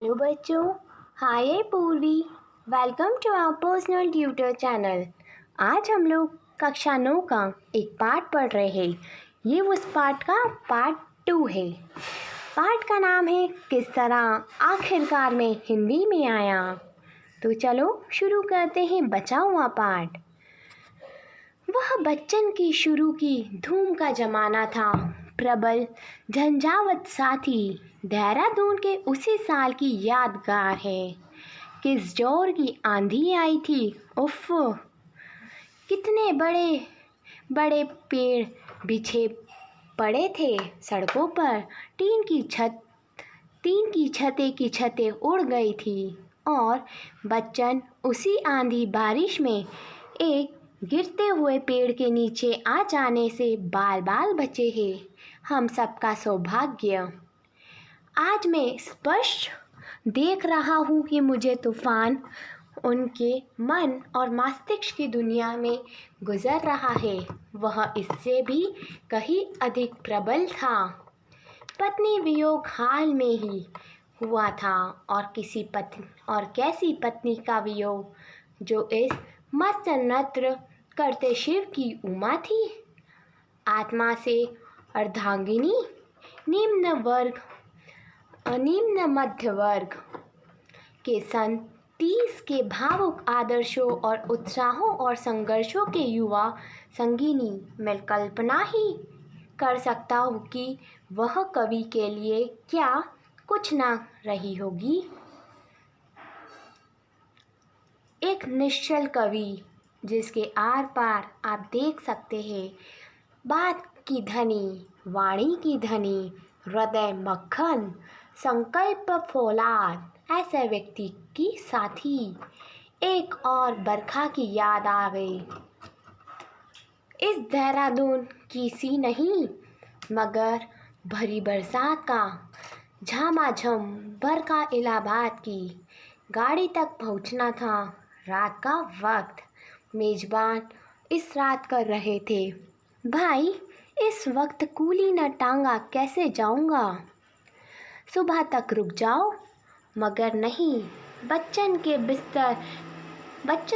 Hello बच्चों, hi Purvi. Welcome to our personal tutor channel. आज हम लोग कक्षा 9 का एक पाठ पढ़ रहे हैं। ये उस पाठ का पार्ट 2 है। पाठ का नाम है किस तरह आखिरकार में हिंदी में आया। तो चलो शुरू करते हैं बचा हुआ पाठ। वह बच्चन की शुरू की धूम का जमाना था। प्रबल झंझावत साथी देहरादून के उसी साल की यादगार है। किस जोर की आंधी आई थी। उफ, कितने बड़े बड़े पेड़ बिछे पड़े थे सड़कों पर। टीन की छतें उड़ गई थी और बच्चन उसी आंधी बारिश में एक गिरते हुए पेड़ के नीचे आ जाने से बाल बाल बचे हैं। हम सबका सौभाग्य। आज मैं स्पष्ट देख रहा हूँ कि मुझे तूफान उनके मन और मस्तिष्क की दुनिया में गुजर रहा है। वह इससे भी कहीं अधिक प्रबल था। पत्नी वियोग हाल में ही हुआ था और कैसी पत्नी का वियोग जो इस मस्त नृत्य करते शिव की उमा थी। आत्मा से अर्धांगिनी निम्न मध्य वर्ग के सन 30 के भावुक आदर्शों और उत्साहों और संघर्षों के युवा संगिनी। मैं कल्पना ही कर सकता हूँ कि वह कवि के लिए क्या कुछ ना रही होगी। एक निश्चल कवि जिसके आर पार आप देख सकते हैं बात की धनी, वाणी की धनी, हृदय मक्खन, संकल्प फौलाद, ऐसे व्यक्ति की साथी। एक और बरखा की याद आ गई। इस देहरादून की सी नहीं मगर भरी बरसात का झमाझम बरखा इलाहाबाद की गाड़ी तक पहुंचना था। रात का वक्त। मेजबान इस रात कर रहे थे। भाई, इस वक्त कूली न टांगा कैसे जाऊंगा। सुबह तक रुक जाओ। मगर नहीं, बच्चन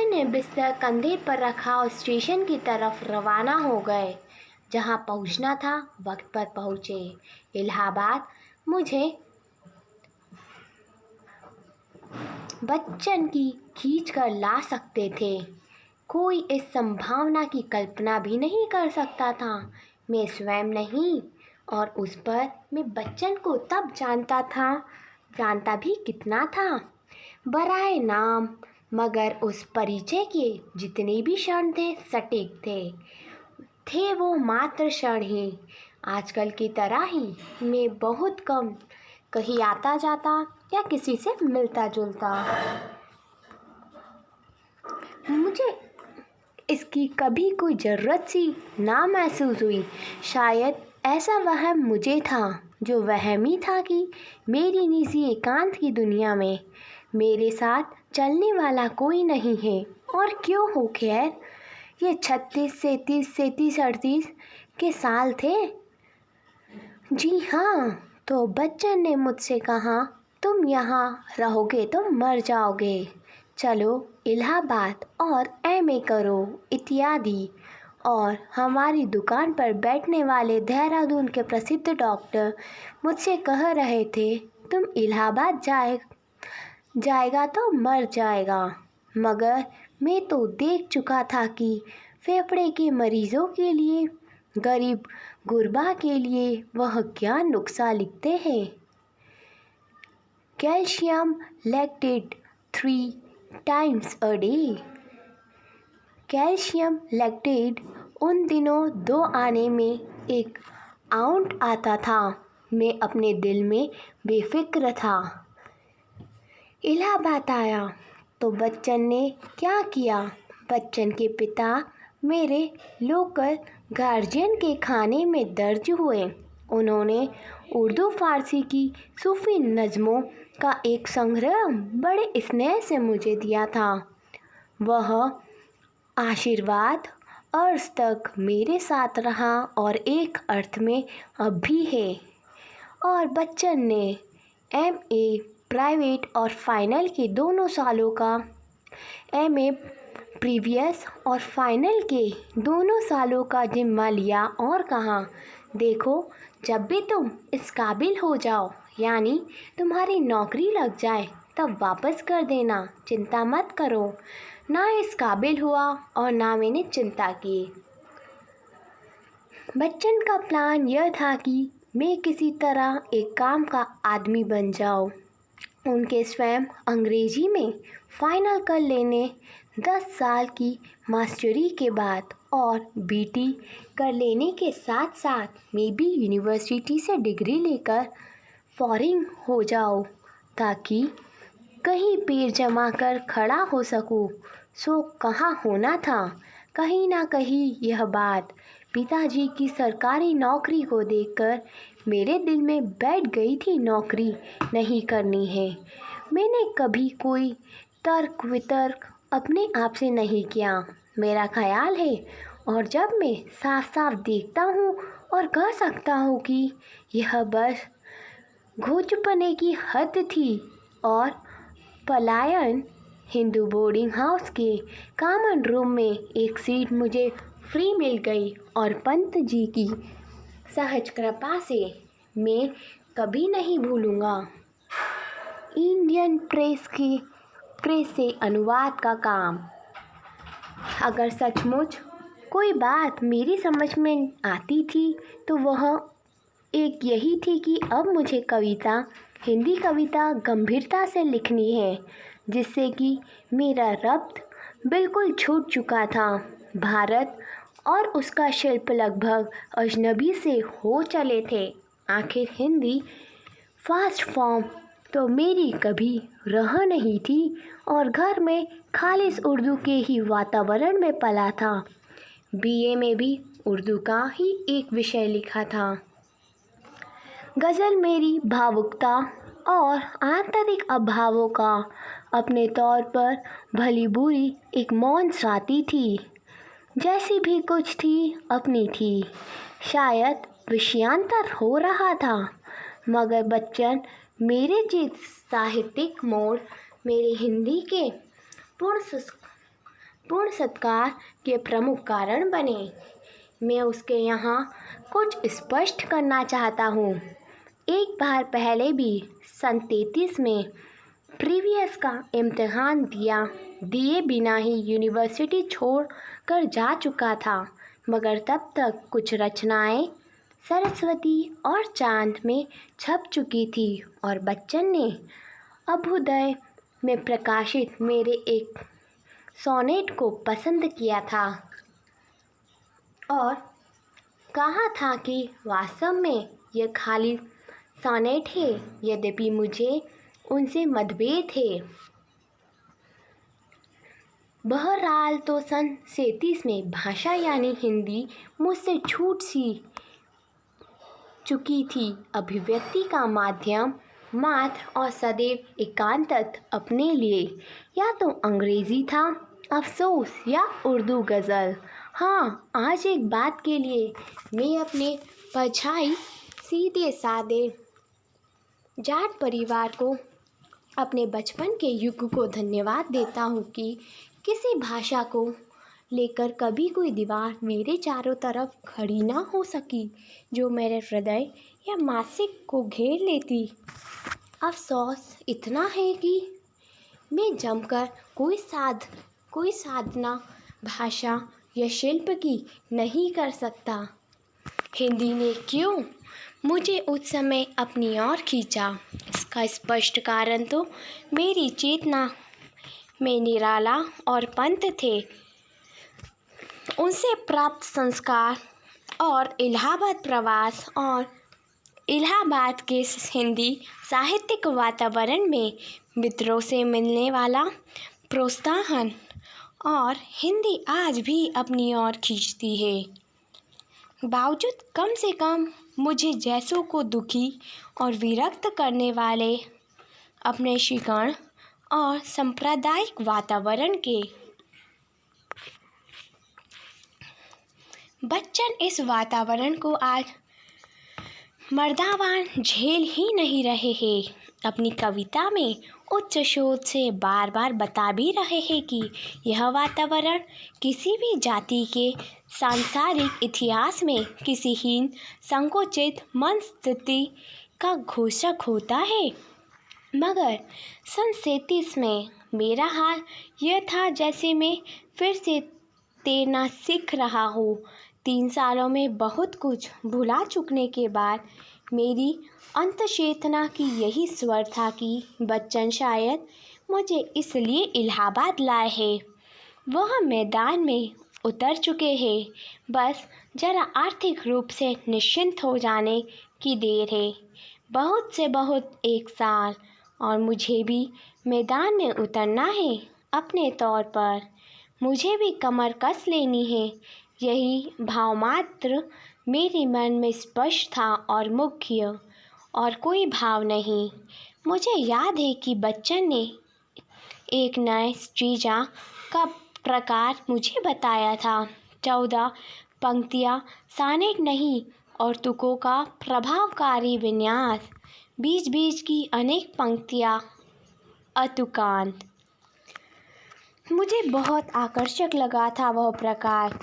ने बिस्तर कंधे पर रखा और स्टेशन की तरफ रवाना हो गए। जहां पहुंचना था वक्त पर पहुंचे। इलाहाबाद मुझे बच्चन की खींच कर ला सकते थे। कोई इस संभावना की कल्पना भी नहीं कर सकता था। मैं स्वयं नहीं और उस पर मैं बच्चन को तब जानता भी कितना था बराए नाम। मगर उस परिचय के जितने भी क्षण थे सटीक थे वो मात्र क्षण ही। आजकल की तरह ही मैं बहुत कम कहीं आता जाता या किसी से मिलता जुलता। मुझे इसकी कभी कोई ज़रूरत सी ना महसूस हुई। शायद ऐसा वहम मुझे था जो वहम ही था कि मेरी निजी एकांत की दुनिया में मेरे साथ चलने वाला कोई नहीं है। और क्यों हो खैर, ये 36 37 37 38 के साल थे। जी हाँ, तो बच्चन ने मुझसे कहा, तुम यहाँ रहोगे तो मर जाओगे। चलो इलाहाबाद और एमए करो इत्यादि। और हमारी दुकान पर बैठने वाले देहरादून के प्रसिद्ध डॉक्टर मुझसे कह रहे थे, तुम इलाहाबाद जाएगा तो मर जाएगा। मगर मैं तो देख चुका था कि फेफड़े के मरीजों के लिए, गरीब गुरबा के लिए वह क्या नुस्खा लिखते हैं। Calcium lactate 3 times a day। Calcium lactate उन दिनों 2 आने में 1 आउंट आता था। मैं अपने दिल में बेफिक्र था। इलाहाबाद आया तो बच्चन ने क्या किया। बच्चन के पिता मेरे लोकल गार्जियन के खाने में दर्ज हुए। उन्होंने उर्दू फारसी की सूफी नज़्मों का एक संग्रह बड़े स्नेह से मुझे दिया था। वह आशीर्वाद अर्ज तक मेरे साथ रहा और एक अर्थ में अब भी है। और बच्चन ने एमए प्राइवेट और फाइनल के दोनों सालों का एमए प्रीवियस और फाइनल के दोनों सालों का जिम्मा लिया और कहा, देखो जब भी तुम इस काबिल हो जाओ, यानी तुम्हारी नौकरी लग जाए, तब वापस कर देना, चिंता मत करो। ना इस काबिल हुआ और ना मैंने चिंता की। बच्चन का प्लान यह था कि मैं किसी तरह एक काम का आदमी बन जाऊं। उनके स्वयं अंग्रेजी में फाइनल कर लेने, 10 साल की मास्टरी के बाद और बीटी कर लेने के साथ साथ मैं भी यूनिवर्सिटी से डिग्री लेकर फॉरेन हो जाऊं, ताकि कहीं पैर जमा कर खड़ा हो सकूं। सो कहाँ होना था, कहीं ना कहीं यह बात पिताजी की सरकारी नौकरी को देखकर मेरे दिल में बैठ गई थी। नौकरी नहीं करनी है। मैंने कभी कोई तर्क वितर्क अपने आप से नहीं किया। मेरा ख्याल है, और जब मैं साफ साफ देखता हूँ और कह सकता हूँ कि यह बस घोचपने की हद थी और पलायन। हिंदू बोर्डिंग हाउस के कॉमन रूम में एक सीट मुझे फ्री मिल गई और पंत जी की सहज कृपा से मैं कभी नहीं भूलूंगा इंडियन प्रेस से अनुवाद का काम। अगर सचमुच कोई बात मेरी समझ में आती थी तो वह एक यही थी कि अब मुझे हिंदी कविता गंभीरता से लिखनी है, जिससे कि मेरा रब्त बिल्कुल छूट चुका था। भारत और उसका शिल्प लगभग अजनबी से हो चले थे। आखिर हिंदी फास्ट फॉर्म तो मेरी कभी रह नहीं थी और घर में खालिस उर्दू के ही वातावरण में पला था। बीए में भी उर्दू का ही एक विषय लिखा था। गज़ल मेरी भावुकता और आंतरिक अभावों का अपने तौर पर भली बुरी एक मौन साथी थी। जैसी भी कुछ थी अपनी थी। शायद विषयांतर हो रहा था, मगर बच्चन मेरे जिस साहित्यिक मोड़, मेरे हिंदी के पूर्ण सत्कार के प्रमुख कारण बने। मैं उसके यहाँ कुछ स्पष्ट करना चाहता हूँ। एक बार पहले भी सन 33 में प्रीवियस का इम्तिहान दिए बिना ही यूनिवर्सिटी छोड़ कर जा चुका था, मगर तब तक कुछ रचनाएं सरस्वती और चांद में छप चुकी थी और बच्चन ने अभ्युदय में प्रकाशित मेरे एक सोनेट को पसंद किया था और कहा था कि वास्तव में यह खाली सोनेट है, यद्यपि मुझे उनसे मतभेद है। बहरहाल तो सन 37 में भाषा यानी हिंदी मुझसे छूट सी चुकी थी। अभिव्यक्ति का माध्यम मात्र और सदैव एकांतत अपने लिए या तो अंग्रेज़ी था, अफसोस, या उर्दू गज़ल। हाँ, आज एक बात के लिए मैं अपने परछाई सीधे सादे जाट परिवार को, अपने बचपन के युग को धन्यवाद देता हूँ कि किसी भाषा को लेकर कभी कोई दीवार मेरे चारों तरफ खड़ी ना हो सकी जो मेरे हृदय या मानसिक को घेर लेती। अफसोस इतना है कि मैं जमकर कोई साधना भाषा या शिल्प की नहीं कर सकता। हिंदी ने क्यों मुझे उस समय अपनी ओर खींचा, इसका स्पष्ट कारण तो मेरी चेतना में निराला और पंत थे। उनसे प्राप्त संस्कार और इलाहाबाद प्रवास और इलाहाबाद के हिंदी साहित्यिक वातावरण में मित्रों से मिलने वाला प्रोत्साहन और हिंदी आज भी अपनी ओर खींचती है। बावजूद कम से कम मुझे जैसों को दुखी और विरक्त करने वाले अपने शिकण और सांप्रदायिक वातावरण के बच्चन इस वातावरण को आज मर्दावान झेल ही नहीं रहे हैं। अपनी कविता में उच्च स्वर से बार बार बता भी रहे हैं कि यह वातावरण किसी भी जाति के सांसारिक इतिहास में किसी हीन संकुचित मन स्थिति का घोषक होता है। मगर सन 37 में मेरा हाल यह था जैसे मैं फिर से तैरना सीख रहा हूँ। 3 सालों में बहुत कुछ भुला चुकने के बाद मेरी अंतचेतना की यही स्वर था कि बच्चन शायद मुझे इसलिए इलाहाबाद लाए हैं। वह मैदान में उतर चुके हैं, बस जरा आर्थिक रूप से निश्चिंत हो जाने की देर है। बहुत से बहुत 1 साल और मुझे भी मैदान में उतरना है अपने तौर पर। मुझे भी कमर कस लेनी है। यही भाव मात्र मेरे मन में स्पष्ट था और मुख्य, और कोई भाव नहीं। मुझे याद है कि बच्चन ने एक नए स्ट्रीजा का प्रकार मुझे बताया था। 14 पंक्तियाँ, सानेट नहीं, और तुकों का प्रभावकारी विन्यास, बीच बीच की अनेक पंक्तियाँ अतुकांत। मुझे बहुत आकर्षक लगा था वह प्रकार।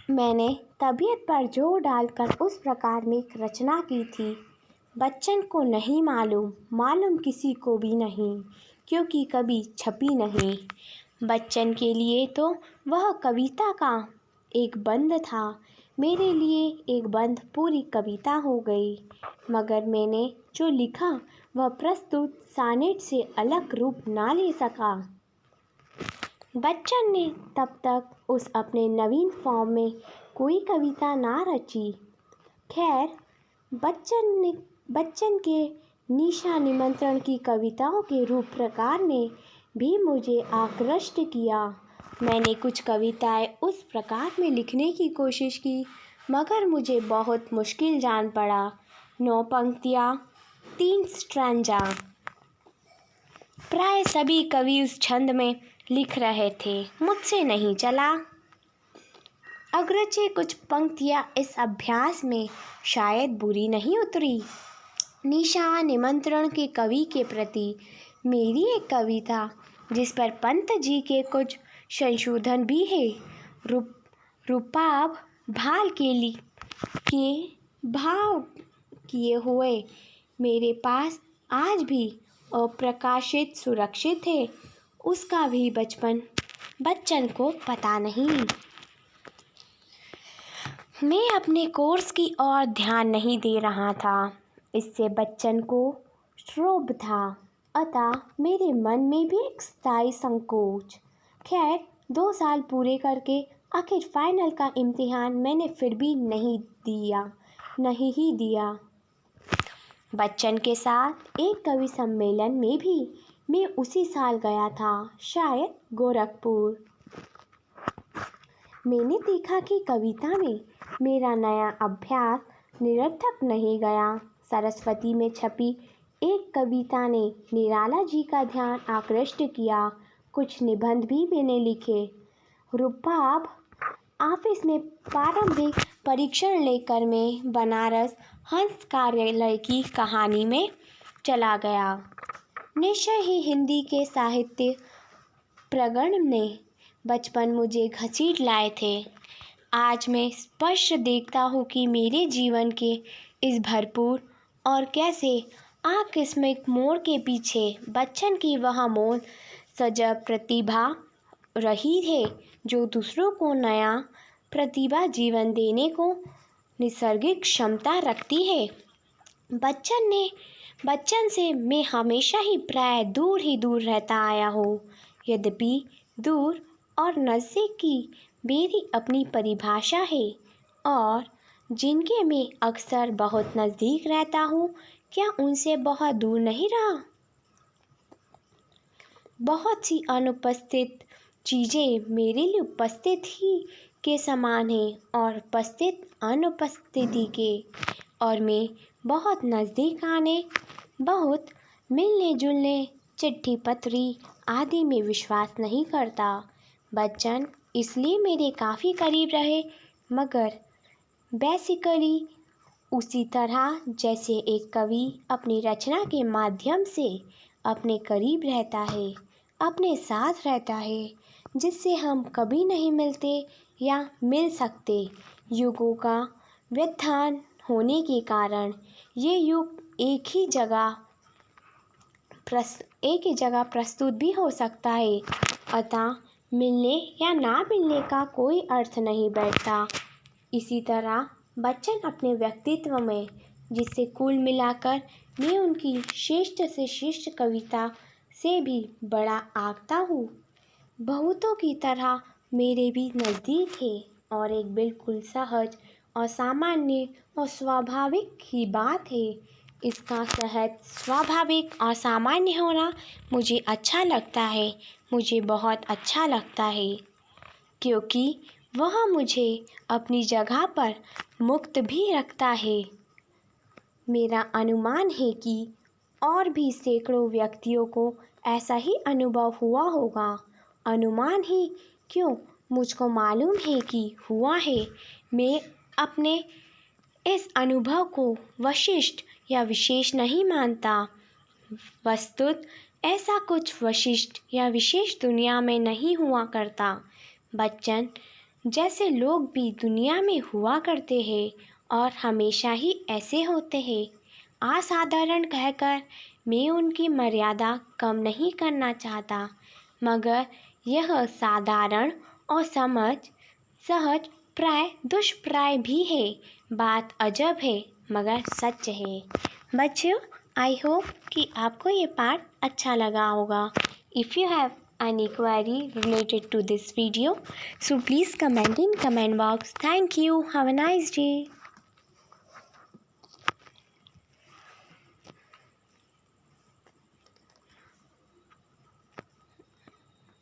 मैंने तबीयत पर जोर डालकर उस प्रकार में एक रचना की थी। बच्चन को नहीं मालूम किसी को भी नहीं, क्योंकि कभी छपी नहीं। बच्चन के लिए तो वह कविता का एक बंद था, मेरे लिए एक बंद पूरी कविता हो गई। मगर मैंने जो लिखा वह प्रस्तुत सानेट से अलग रूप ना ले सका। बच्चन ने तब तक उस अपने नवीन फॉर्म में कोई कविता ना रची। खैर, बच्चन के निशा निमंत्रण की कविताओं के रूप प्रकार ने भी मुझे आकृष्ट किया। मैंने कुछ कविताएं उस प्रकार में लिखने की कोशिश की, मगर मुझे बहुत मुश्किल जान पड़ा। 9 पंक्तियाँ, 3 स्ट्रैंजा। प्राय सभी कवि उस छंद में लिख रहे थे, मुझसे नहीं चला। अगरचे कुछ पंक्तियाँ इस अभ्यास में शायद बुरी नहीं उतरी। निशा निमंत्रण के कवि के प्रति मेरी एक कविता, जिस पर पंत जी के कुछ संशोधन भी है, रूपाभ भाल के भाव किए हुए, मेरे पास आज भी अप्रकाशित सुरक्षित है। उसका भी बच्चन को पता नहीं। मैं अपने कोर्स की ओर ध्यान नहीं दे रहा था, इससे बच्चन को क्षोभ था। अतः मेरे मन में भी एक स्थायी संकोच। खैर, 2 साल पूरे करके आखिर फाइनल का इम्तिहान मैंने फिर भी नहीं ही दिया। बच्चन के साथ एक कवि सम्मेलन में भी मैं उसी साल गया था, शायद गोरखपुर। मैंने देखा कि कविता में मेरा नया अभ्यास निरर्थक नहीं गया। सरस्वती में छपी एक कविता ने निराला जी का ध्यान आकृष्ट किया। कुछ निबंध भी मैंने लिखे। रूपाभ ऑफिस में प्रारंभिक परीक्षण लेकर मैं बनारस हंस कार्यालय की कहानी में चला गया। निश्चय ही हिंदी के साहित्य प्रगण ने बचपन मुझे घसीट लाए थे। आज मैं स्पष्ट देखता हूँ कि मेरे जीवन के इस भरपूर और कैसे आकस्मिक मोड़ के पीछे बच्चन की वह मोल सजग प्रतिभा रही है, जो दूसरों को नया प्रतिभा जीवन देने को नैसर्गिक क्षमता रखती है। बच्चन से मैं हमेशा ही प्राय दूर रहता आया हूँ। यद्यपि दूर और नज़दीक की मेरी अपनी परिभाषा है, और जिनके मैं अक्सर बहुत नज़दीक रहता हूँ, क्या उनसे बहुत दूर नहीं रहा? बहुत सी अनुपस्थित चीज़ें मेरे लिए उपस्थित ही के समान हैं, और उपस्थित अनुपस्थिति के, और मैं बहुत नज़दीक आने, बहुत मिलने जुलने, चिट्ठी पत्री आदि में विश्वास नहीं करता। बच्चन इसलिए मेरे काफ़ी करीब रहे, मगर बेसिकली उसी तरह जैसे एक कवि अपनी रचना के माध्यम से अपने करीब रहता है, अपने साथ रहता है, जिससे हम कभी नहीं मिलते या मिल सकते। युगों का व्यवधान होने के कारण ये युग एक ही जगह प्रस्तुत भी हो सकता है, अतः मिलने या ना मिलने का कोई अर्थ नहीं बैठता। इसी तरह बच्चन अपने व्यक्तित्व में, जिसे कुल मिलाकर मैं उनकी श्रेष्ठ से श्रेष्ठ कविता से भी बड़ा आंकता हूँ, बहुतों की तरह मेरे भी नज़दीक है और एक बिल्कुल सहज और सामान्य और स्वाभाविक ही बात है। इसका सहज, स्वाभाविक और सामान्य होना मुझे अच्छा लगता है, मुझे बहुत अच्छा लगता है, क्योंकि वह मुझे अपनी जगह पर मुक्त भी रखता है। मेरा अनुमान है कि और भी सैकड़ों व्यक्तियों को ऐसा ही अनुभव हुआ होगा। अनुमान ही क्यों, मुझको मालूम है कि हुआ है। मैं अपने इस अनुभव को विशिष्ट या विशेष नहीं मानता। वस्तुत ऐसा कुछ विशिष्ट या विशेष दुनिया में नहीं हुआ करता। बच्चन जैसे लोग भी दुनिया में हुआ करते हैं और हमेशा ही ऐसे होते हैं। असाधारण कहकर मैं उनकी मर्यादा कम नहीं करना चाहता, मगर यह साधारण और सहज प्राय दुष्प्राय भी है। बात अजब है मगर सच है। बच्चों, आई होप कि आपको ये पार्ट अच्छा लगा होगा। If you have any query related to this video, so please comment in comment box. Thank you. Have a nice day.